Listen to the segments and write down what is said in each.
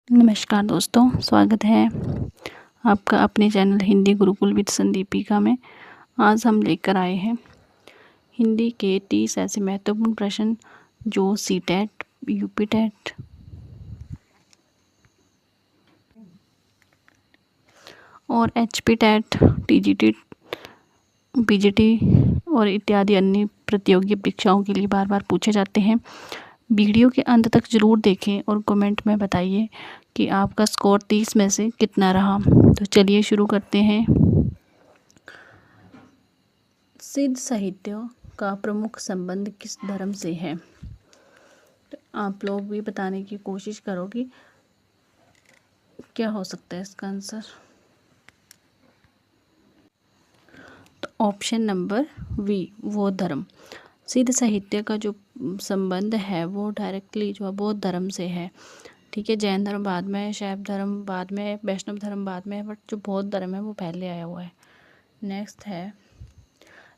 नमस्कार दोस्तों, स्वागत है आपका अपने चैनल हिंदी गुरुकुल विद संदीपिका में। आज हम लेकर आए हैं हिंदी के 30 ऐसे महत्वपूर्ण प्रश्न जो सीटेट, यूपीटेट और एचपीटेट, टीजीटी, पीजीटी और इत्यादि अन्य प्रतियोगी परीक्षाओं के लिए बार बार पूछे जाते हैं। वीडियो के अंत तक ज़रूर देखें और कमेंट में बताइए कि आपका स्कोर 30 में से कितना रहा। तो चलिए शुरू करते हैं। सिद्ध साहित्य का प्रमुख संबंध किस धर्म से है? तो आप लोग भी बताने की कोशिश करो कि क्या हो सकता है इसका आंसर। तो ऑप्शन नंबर वी, बौद्ध धर्म। सिद्ध साहित्य का जो संबंध है वो डायरेक्टली जो है बौद्ध धर्म से है। ठीक है, जैन धर्म बाद में, शैव धर्म बाद में, वैष्णव धर्म बाद में, बट जो बौद्ध धर्म है वो पहले आया हुआ है। नेक्स्ट है,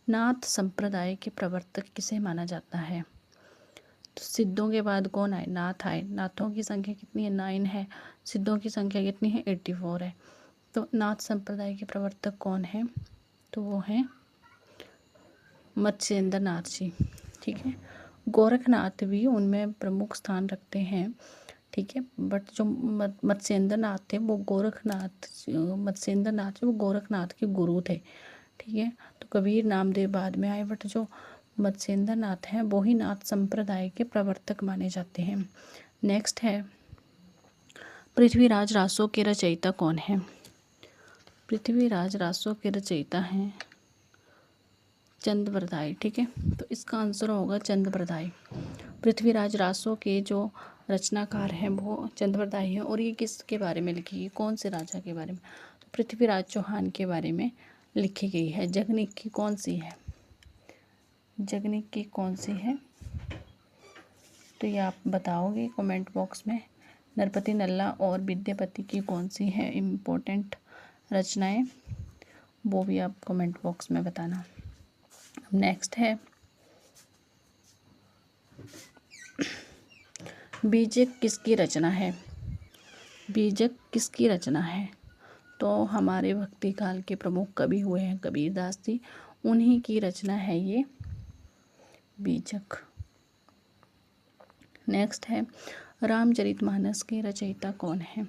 नाथ संप्रदाय के प्रवर्तक किसे माना जाता है? तो सिद्धों के बाद कौन आए? नाथ आए। नाथों की संख्या कितनी है? 9 है। सिद्धों की संख्या कितनी है? 84 है। तो नाथ संप्रदाय के प्रवर्तक कौन है? तो वो हैं मत्स्येंद्र नाथ जी। ठीक है, गोरखनाथ भी उनमें प्रमुख स्थान रखते हैं। ठीक है, बट जो मत्स्येंद्र नाथ थे वो मत्स्येंद्र नाथ वो गोरखनाथ के गुरु थे। ठीक है, तो कबीर नामदेव बाद में आए, बट जो मत्स्येंद्र नाथ हैं वो ही नाथ संप्रदाय के प्रवर्तक माने जाते हैं। नेक्स्ट है, पृथ्वीराज रासो के रचयिता कौन है? पृथ्वीराज रासो के रचयिता हैं चंद्रवरदाई। ठीक है, तो इसका आंसर होगा चंद्रवरदाई। पृथ्वीराज रासो के जो रचनाकार हैं वो चंद्रवरदाई हैं। और ये किसके बारे में लिखी गई? कौन से राजा के बारे में? तो पृथ्वीराज चौहान के बारे में लिखी गई है। जगनिक की कौन सी है? जगनिक की कौन सी है? तो ये आप बताओगे कमेंट बॉक्स में। नरपति नल्ला और विद्यापति की कौन सी है इम्पोर्टेंट रचनाएं? वो भी आप कमेंट बॉक्स में बताना। नेक्स्ट है, बीजक किसकी रचना है? बीजक किसकी रचना है? तो हमारे भक्ति काल के प्रमुख कवि हुए हैं कबीरदास जी, उन्हीं की रचना है ये बीजक। नेक्स्ट है, रामचरितमानस के रचयिता कौन है?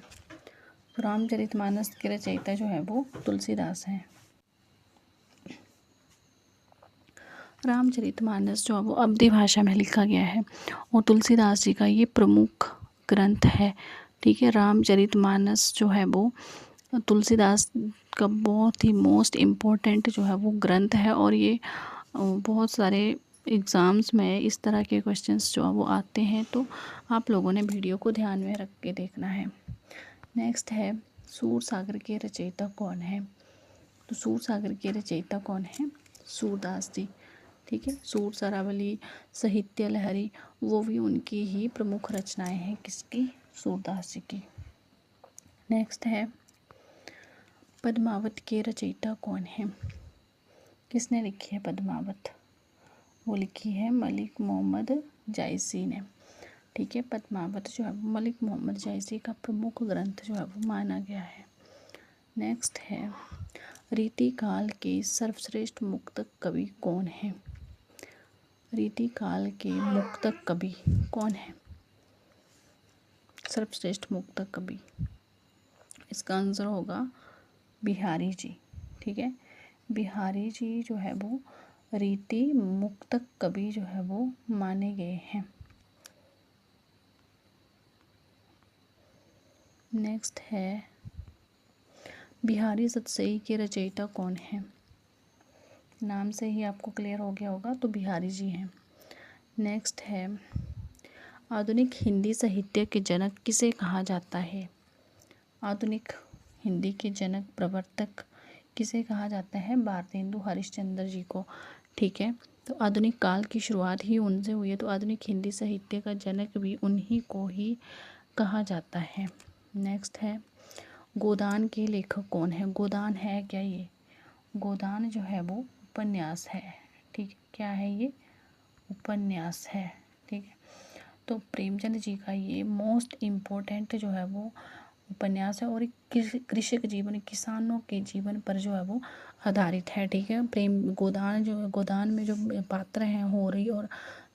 रामचरितमानस के रचयिता जो है वो तुलसीदास हैं। रामचरितमानस जो है वो अवधी भाषा में लिखा गया है और तुलसीदास जी का ये प्रमुख ग्रंथ है। ठीक है, रामचरितमानस जो है वो तुलसीदास का बहुत ही मोस्ट इम्पोर्टेंट जो है वो ग्रंथ है। और ये बहुत सारे एग्ज़ाम्स में इस तरह के क्वेश्चंस जो है वो आते हैं, तो आप लोगों ने वीडियो को ध्यान में रख के देखना है। नेक्स्ट है, सूरसागर के रचयिता कौन है? तो सूरसागर के रचयिता कौन है? सूरदास जी। ठीक है, सूर सरावली, साहित्य लहरी, वो भी उनकी ही प्रमुख रचनाएं हैं। किसकी? सूरदास जी की। नेक्स्ट है, पद्मावत के रचयिता कौन है? किसने लिखी है पद्मावत? वो लिखी है मलिक मोहम्मद जायसी ने। ठीक है, पद्मावत जो है मलिक मोहम्मद जायसी का प्रमुख ग्रंथ जो है वो माना गया है। नेक्स्ट है, रीति काल के सर्वश्रेष्ठ मुक्तक कवि कौन है? रीति काल के मुक्तक कवि कौन है? सर्वश्रेष्ठ मुक्तक कवि, इसका आंसर होगा बिहारी जी। ठीक है, बिहारी जी जो है वो रीति मुक्तक कवि जो है वो माने गए हैं। नेक्स्ट है, बिहारी सतसई के रचयिता कौन है? नाम से ही आपको क्लियर हो गया होगा, तो बिहारी जी हैं। नेक्स्ट है, आधुनिक हिंदी साहित्य के जनक किसे कहा जाता है? आधुनिक हिंदी के जनक प्रवर्तक किसे कहा जाता है? भारतेंदु हरिश्चंद्र जी को। ठीक है, तो आधुनिक काल की शुरुआत ही उनसे हुई है, तो आधुनिक हिंदी साहित्य का जनक भी उन्हीं को ही कहा जाता है। नेक्स्ट है, गोदान के लेखक कौन है? गोदान है क्या ये? गोदान जो है वो उपन्यास है। ठीक है, क्या है ये? उपन्यास है। ठीक है, तो प्रेमचंद जी का ये मोस्ट इम्पोर्टेंट जो है वो उपन्यास है और एक कृषक जीवन, किसानों के जीवन पर जो है वो आधारित है। ठीक है, प्रेम गोदान जो है, गोदान में जो पात्र हैं होरी और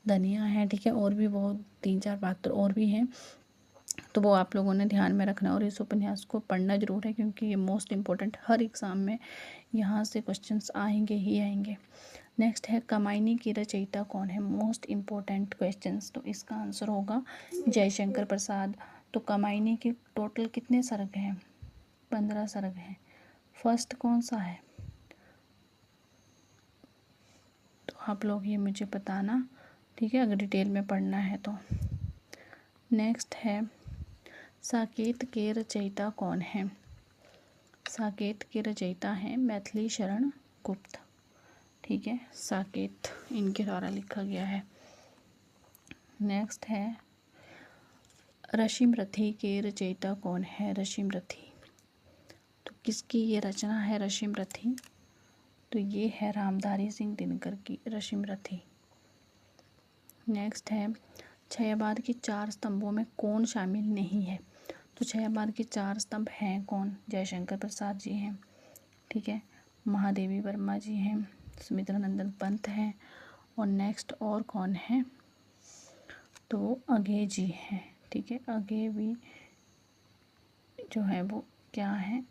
धनिया है। ठीक है, और भी बहुत 3-4 पात्र और भी हैं, तो वो आप लोगों ने ध्यान में रखना और इस उपन्यास को पढ़ना जरूर है, क्योंकि ये मोस्ट इम्पोर्टेंट, हर एग्ज़ाम में यहाँ से क्वेश्चंस आएंगे ही आएंगे। नेक्स्ट है कामायनी की रचयिता कौन है, मोस्ट इम्पोर्टेंट क्वेश्चंस। तो इसका आंसर होगा जयशंकर प्रसाद। तो कामायनी के टोटल कितने सर्ग हैं, 15 सर्ग हैं। फर्स्ट कौन सा है, तो आप लोग ये मुझे बताना। ठीक है, अगर डिटेल में पढ़ना है तो। नेक्स्ट है साकेत के रचयिता कौन है। साकेत के रचयिता हैं मैथिली शरण गुप्त। ठीक है, साकेत इनके द्वारा लिखा गया है। नेक्स्ट है ऋषिमृति के रचयिता कौन है। ऋषिमृति, तो किसकी ये रचना है ऋषिमृति, तो ये है रामधारी सिंह दिनकर की ऋषिमृति। नेक्स्ट है छायावाद के 4 स्तंभों में कौन शामिल नहीं है। तो छायावाद के 4 स्तंभ हैं कौन, जयशंकर प्रसाद जी हैं। ठीक है, महादेवी वर्मा जी हैं, सुमित्रा नंदन पंत हैं, और नेक्स्ट और कौन है, तो अघे जी हैं। ठीक है, अघे भी जो है वो क्या है,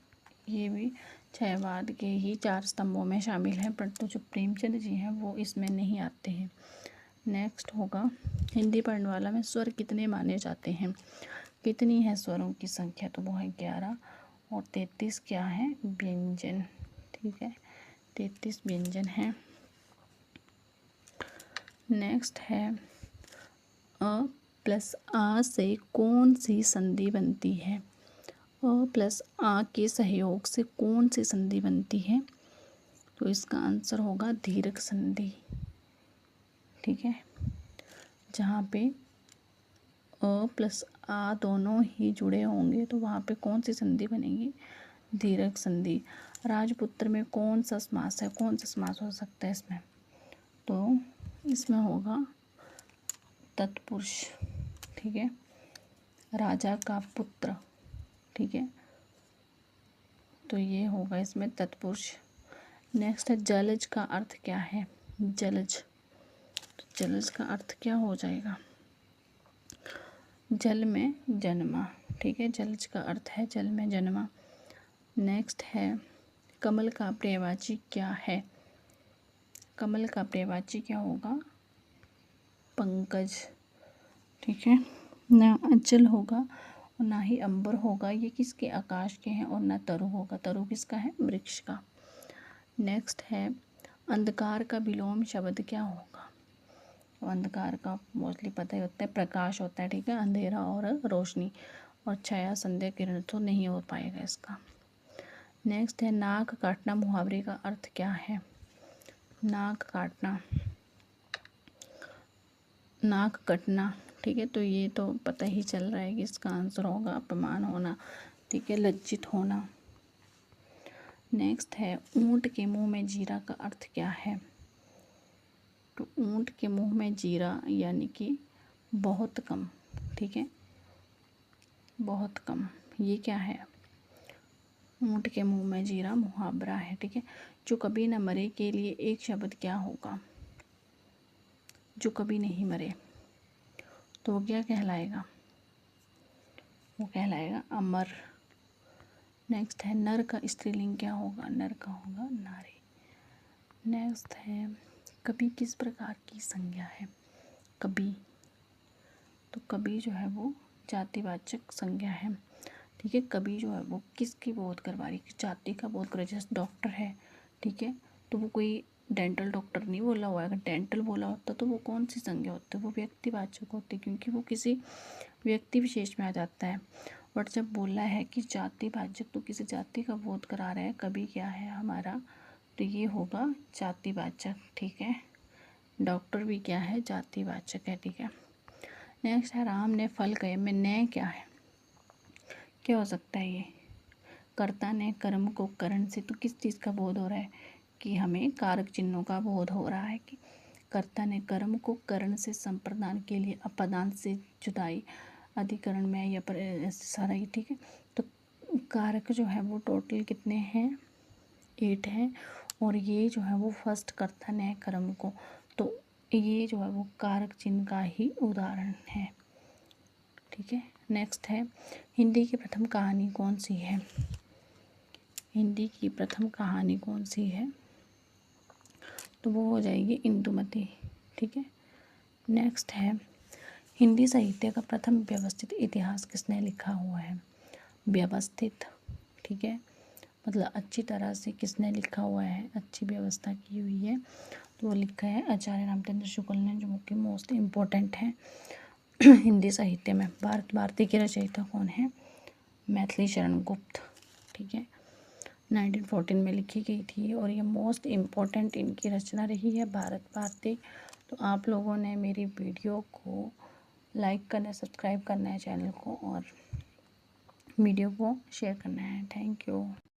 ये भी छायावाद के ही 4 स्तंभों में शामिल हैं, परंतु जो प्रेमचंद जी हैं वो इसमें नहीं आते हैं। नेक्स्ट होगा हिंदी पढ़ने वाला में स्वर कितने माने जाते हैं। कितनी है स्वरों की संख्या, तो वो है 11, और 33 क्या है, व्यंजन। ठीक है, 33 व्यंजन हैं। नेक्स्ट है अ प्लस आ से कौन सी संधि बनती है। अ प्लस आ के सहयोग से कौन सी संधि बनती है, तो इसका आंसर होगा दीर्घ संधि। ठीक है, जहाँ पे अ प्लस आ दोनों ही जुड़े होंगे तो वहाँ पे कौन सी संधि बनेगी, दीर्घ संधि। राजपुत्र में कौन सा समास है, कौन सा समास हो सकता है इसमें, तो इसमें होगा तत्पुरुष। ठीक है, राजा का पुत्र। ठीक है, तो ये होगा इसमें तत्पुरुष। नेक्स्ट है जलज का अर्थ क्या है, जलज। तो जलज का अर्थ क्या हो जाएगा, जल में जन्मा। ठीक है, जलज का अर्थ है जल में जन्मा। नेक्स्ट है कमल का पर्यायवाची क्या है। कमल का पर्यायवाची क्या होगा, पंकज। ठीक है, ना अचल होगा और ना ही अंबर होगा, ये किसके, आकाश के हैं, और ना तरु होगा, तरु किसका है, वृक्ष का। नेक्स्ट है अंधकार का विलोम शब्द क्या होगा। तो अंधकार का मोस्टली पता ही होता है, प्रकाश होता है। ठीक है, अंधेरा और रोशनी, और छाया संध्या किरण तो नहीं हो पाएगा इसका। नेक्स्ट है नाक काटना मुहावरे का अर्थ क्या है। नाक काटना, नाक कटना। ठीक है, तो ये तो पता ही चल रहा है कि इसका आंसर होगा अपमान होना। ठीक है, लज्जित होना। नेक्स्ट है ऊंट के मुंह में जीरा का अर्थ क्या है। तो ऊंट के मुंह में जीरा यानी कि बहुत कम। ठीक है, बहुत कम, ये क्या है, ऊंट के मुंह में जीरा मुहावरा है। ठीक है, जो कभी न मरे के लिए एक शब्द क्या होगा, जो कभी नहीं मरे, तो वो क्या कहलाएगा, वो कहलाएगा अमर। नेक्स्ट है नर का स्त्रीलिंग क्या होगा, नर का होगा नारी। नेक्स्ट है कवि किस प्रकार की संज्ञा है। कवि, तो कवि जो है वो जातिवाचक संज्ञा है। ठीक है, कवि जो है वो किसकी बोध करवा रही है, जाति का बोध कर, जैसे डॉक्टर है। ठीक है, तो वो कोई डेंटल डॉक्टर नहीं बोला हुआ है, अगर डेंटल बोला होता तो वो कौन सी संज्ञा होती है, वो व्यक्तिवाचक होती, क्योंकि वो किसी व्यक्ति विशेष में आ जाता है। बट जब बोला है कि जातिवाचक, तो किसी जाति का बोध करा रहा है, कवि क्या है हमारा, तो ये होगा जातिवाचक। ठीक है, डॉक्टर भी क्या है, जातिवाचक है। ठीक है, नेक्स्ट है राम ने फल कहे में न क्या है, क्या हो सकता है ये, कर्ता ने कर्म को करण से, तो किस चीज़ का बोध हो रहा है, कि हमें कारक चिन्हों का बोध हो रहा है कि कर्ता ने कर्म को करण से संप्रदान के लिए अपदान से जुदाई अधिकरण में या पर ऐसे सारा ही, ठीक है। तो कारक जो है वो टोटल कितने हैं, 8 हैं। और ये जो है वो फर्स्ट कर्ता ने कर्म को, तो ये जो है वो कारक चिन्ह का ही उदाहरण है, ठीक है। नेक्स्ट है, हिंदी की प्रथम कहानी कौन सी है। हिंदी की प्रथम कहानी कौन सी है, तो वो हो जाएगी इंदुमती, ठीक है। नेक्स्ट है, हिंदी साहित्य का प्रथम व्यवस्थित इतिहास किसने लिखा हुआ है। व्यवस्थित, ठीक है, मतलब अच्छी तरह से किसने लिखा हुआ है, अच्छी व्यवस्था की हुई है, तो वो लिखा है आचार्य रामचंद्र शुक्ल ने, जो कि मोस्ट इम्पोर्टेंट है हिंदी साहित्य में। भारती के रचयिता कौन है, मैथिली शरण गुप्त, ठीक है, 1914 में लिखी गई थी और ये मोस्ट इम्पोर्टेंट इनकी रचना रही है, भारत भारती। तो आप लोगों ने मेरी वीडियो को लाइक करना, सब्सक्राइब करना है चैनल को, और वीडियो को शेयर करना है। Thank you.